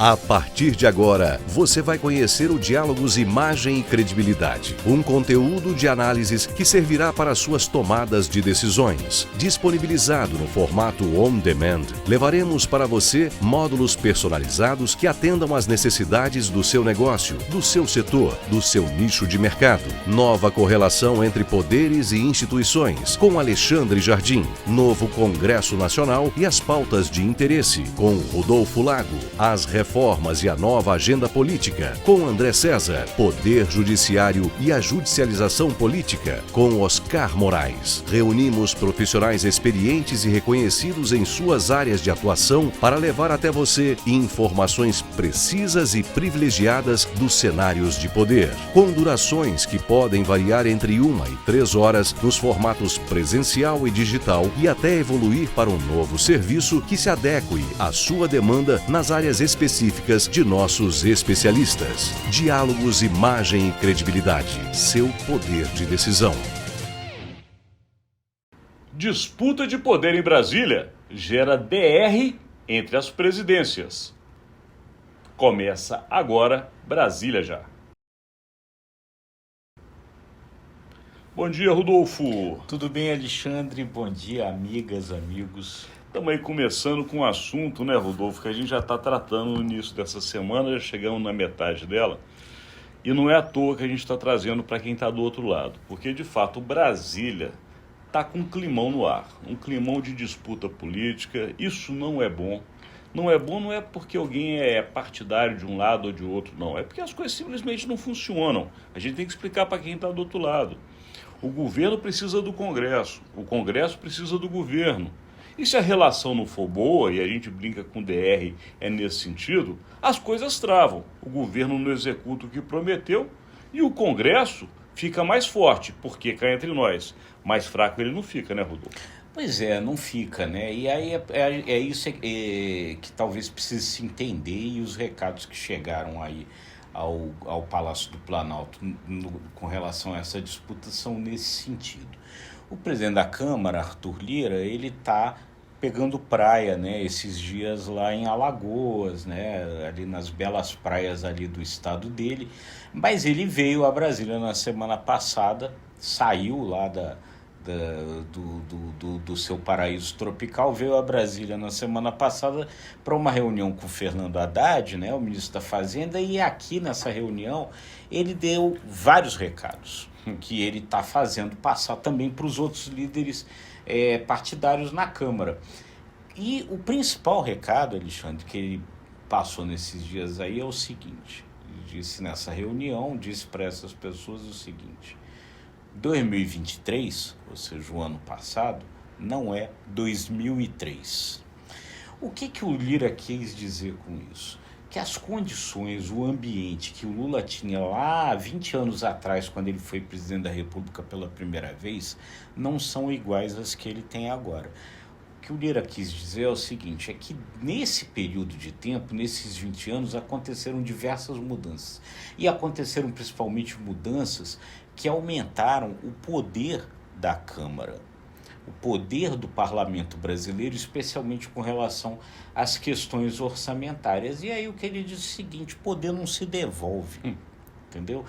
A partir de agora, você vai conhecer o Diálogos Imagem e Credibilidade, um conteúdo de análises que servirá para suas tomadas de decisões. Disponibilizado no formato on demand, levaremos para você módulos personalizados que atendam às necessidades do seu negócio, do seu setor, do seu nicho de mercado. Nova correlação entre poderes e instituições, com Alexandre Jardim. Novo Congresso Nacional e as pautas de interesse, com Rodolfo Lago. As reformas e a nova agenda política, com André César. Poder Judiciário e a judicialização política, com Oscar Moraes. Reunimos profissionais experientes e reconhecidos em suas áreas de atuação para levar até você informações precisas e privilegiadas dos cenários de poder, com durações que podem variar entre 1 e 3 horas nos formatos presencial e digital e até evoluir para um novo serviço que se adeque à sua demanda nas áreas específicas de nossos especialistas. Diálogos, Imagem e Credibilidade. Seu poder de decisão. Disputa de poder em Brasília gera DR entre as presidências. Começa agora Brasília Já. Bom dia, Rodolfo. Tudo bem, Alexandre? Bom dia, amigas, amigos. Estamos aí começando com um assunto, né, Rodolfo, que a gente já está tratando no início dessa semana, já chegamos na metade dela, e não é à toa que a gente está trazendo para quem está do outro lado, porque, de fato, Brasília está com um climão no ar, um climão de disputa política. Isso não é bom. Não é bom não é porque alguém é partidário de um lado ou de outro, não. É porque as coisas simplesmente não funcionam. A gente tem que explicar para quem está do outro lado. O governo precisa do Congresso, o Congresso precisa do governo. E se a relação não for boa, e a gente brinca com DR, é nesse sentido, as coisas travam. O governo não executa o que prometeu e o Congresso fica mais forte, porque cá entre nós, mais fraco ele não fica, né, Rodolfo? Pois é, não fica, né? E aí é isso que talvez precise se entender, e os recados que chegaram aí ao Palácio do Planalto com relação a essa disputa são nesse sentido. O presidente da Câmara, Arthur Lira, ele está pegando praia, né, esses dias lá em Alagoas, né, ali nas belas praias ali do estado dele, mas ele veio a Brasília na semana passada, saiu lá do seu paraíso tropical, veio a Brasília na semana passada para uma reunião com o Fernando Haddad, né, o ministro da Fazenda, e aqui nessa reunião ele deu vários recados que ele está fazendo passar também para os outros líderes partidários na Câmara. E o principal recado, Alexandre, que ele passou nesses dias aí é o seguinte: ele disse nessa reunião, disse para essas pessoas o seguinte: 2023, ou seja, o ano passado, não é 2003. O que o Lira quis dizer com isso? Que as condições, o ambiente que o Lula tinha lá 20 anos atrás, quando ele foi presidente da República pela primeira vez, não são iguais às que ele tem agora. O que o Lira quis dizer é o seguinte: é que nesse período de tempo, nesses 20 anos, aconteceram diversas mudanças. E aconteceram principalmente mudanças que aumentaram o poder da Câmara, o poder do parlamento brasileiro, especialmente com relação às questões orçamentárias. E aí o que ele diz é o seguinte: poder não se devolve, entendeu?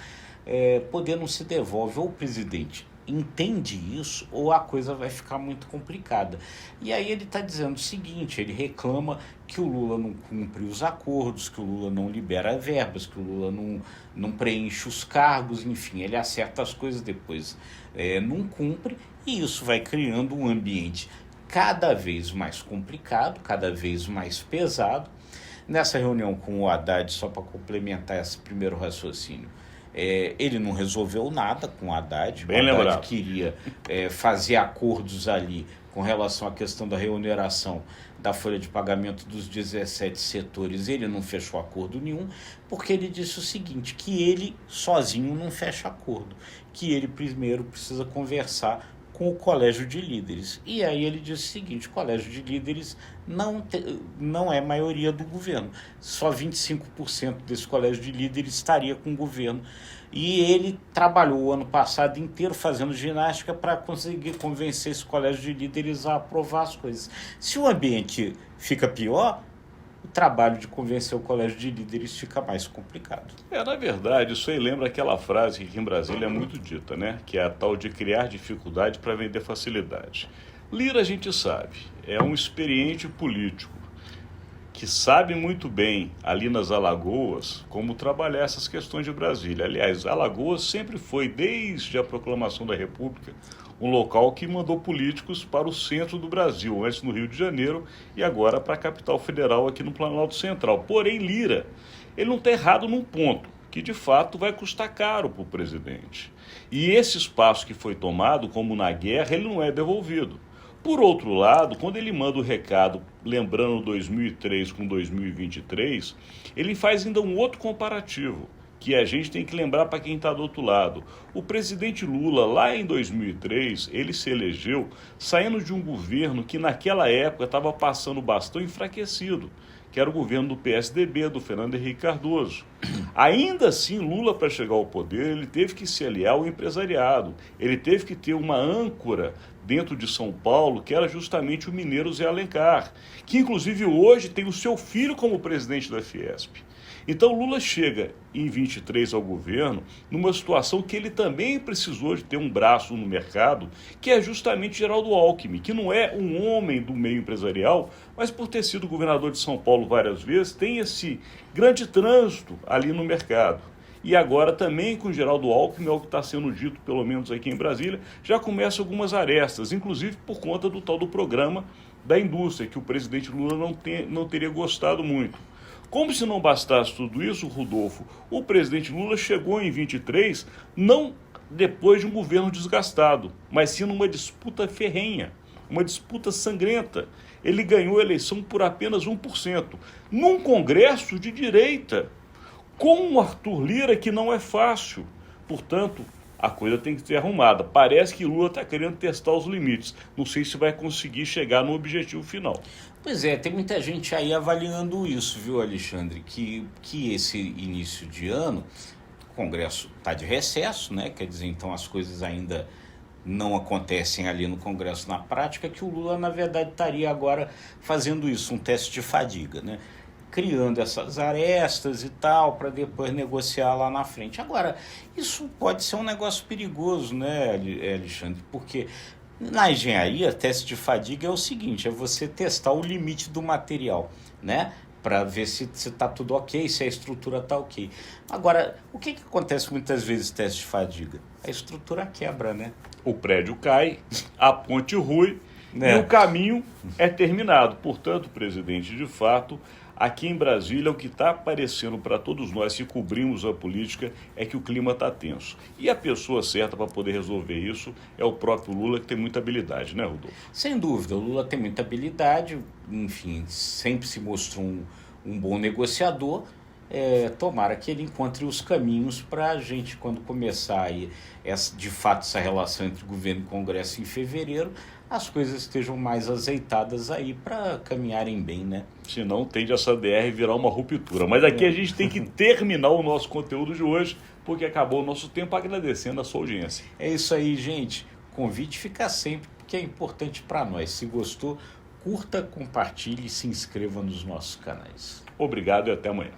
Poder não se devolve. Ou o presidente entende isso, ou a coisa vai ficar muito complicada. E aí ele está dizendo o seguinte: ele reclama que o Lula não cumpre os acordos, que o Lula não libera verbas, que o Lula não preenche os cargos, enfim, ele acerta as coisas, depois não cumpre, e isso vai criando um ambiente cada vez mais complicado, cada vez mais pesado. Nessa reunião com o Haddad, só para complementar esse primeiro raciocínio, ele não resolveu nada com o Haddad. Bem o Haddad lembrado. queria fazer acordos ali com relação à questão da remuneração da folha de pagamento dos 17 setores. Ele não fechou acordo nenhum, porque ele disse o seguinte: que ele sozinho não fecha acordo, que ele primeiro precisa conversar com o colégio de líderes. E aí ele disse o seguinte: o colégio de líderes não é maioria do governo. Só 25% desse colégio de líderes estaria com o governo. E ele trabalhou o ano passado inteiro fazendo ginástica para conseguir convencer esse colégio de líderes a aprovar as coisas. Se o ambiente fica pior, o trabalho de convencer o colégio de líderes fica mais complicado. Na verdade, isso aí lembra aquela frase que aqui em Brasília é muito dita, né? Que é a tal de criar dificuldade para vender facilidade. Lira, a gente sabe, é um experiente político que sabe muito bem, ali nas Alagoas, como trabalhar essas questões de Brasília. Aliás, Alagoas sempre foi, desde a proclamação da República, um local que mandou políticos para o centro do Brasil, antes no Rio de Janeiro e agora para a capital federal aqui no Planalto Central. Porém, Lira, ele não está errado num ponto, que de fato vai custar caro para o presidente. E esse espaço que foi tomado, como na guerra, ele não é devolvido. Por outro lado, quando ele manda o recado, lembrando 2003 com 2023, ele faz ainda um outro comparativo, que a gente tem que lembrar para quem está do outro lado. O presidente Lula, lá em 2003, ele se elegeu saindo de um governo que naquela época estava passando o bastão enfraquecido, que era o governo do PSDB, do Fernando Henrique Cardoso. Ainda assim, Lula, para chegar ao poder, ele teve que se aliar ao empresariado, ele teve que ter uma âncora dentro de São Paulo, que era justamente o mineiro Zé Alencar, que inclusive hoje tem o seu filho como presidente da Fiesp. Então Lula chega em 23 ao governo numa situação que ele também precisou de ter um braço no mercado, que é justamente Geraldo Alckmin, que não é um homem do meio empresarial, mas por ter sido governador de São Paulo várias vezes, tem esse grande trânsito ali no mercado. E agora também com Geraldo Alckmin, é o que está sendo dito, pelo menos aqui em Brasília, já começam algumas arestas, inclusive por conta do tal do programa da indústria, que o presidente Lula não teria gostado muito. Como se não bastasse tudo isso, Rodolfo, o presidente Lula chegou em 23, não depois de um governo desgastado, mas sim numa disputa ferrenha, uma disputa sangrenta. Ele ganhou a eleição por apenas 1%, num congresso de direita, com o Arthur Lira, que não é fácil. Portanto, a coisa tem que ser arrumada. Parece que Lula está querendo testar os limites. Não sei se vai conseguir chegar no objetivo final. Pois é, tem muita gente aí avaliando isso, viu, Alexandre? Que esse início de ano, o Congresso está de recesso, né? Quer dizer, então as coisas ainda não acontecem ali no Congresso na prática, que o Lula, na verdade, estaria agora fazendo isso, um teste de fadiga, né? Criando essas arestas e tal, para depois negociar lá na frente. Agora, isso pode ser um negócio perigoso, né, Alexandre? Porque na engenharia, teste de fadiga é o seguinte, é você testar o limite do material, né? Para ver se está tudo ok, se a estrutura está ok. Agora, o que acontece muitas vezes no teste de fadiga? A estrutura quebra, né? O prédio cai, a ponte rui, e o caminho é terminado. Portanto, presidente, de fato, aqui em Brasília, o que está aparecendo para todos nós que cobrimos a política é que o clima está tenso. E a pessoa certa para poder resolver isso é o próprio Lula, que tem muita habilidade, né, Rodolfo? Sem dúvida, o Lula tem muita habilidade, enfim, sempre se mostrou um bom negociador. Tomara que ele encontre os caminhos para a gente, quando começar aí, de fato, essa relação entre governo e Congresso em fevereiro, as coisas estejam mais azeitadas aí para caminharem bem, né? Senão tende essa DR virar uma ruptura. Mas aqui a gente tem que terminar o nosso conteúdo de hoje, porque acabou o nosso tempo, agradecendo a sua audiência. É isso aí, gente. O convite fica sempre, porque é importante para nós. Se gostou, curta, compartilhe e se inscreva nos nossos canais. Obrigado e até amanhã.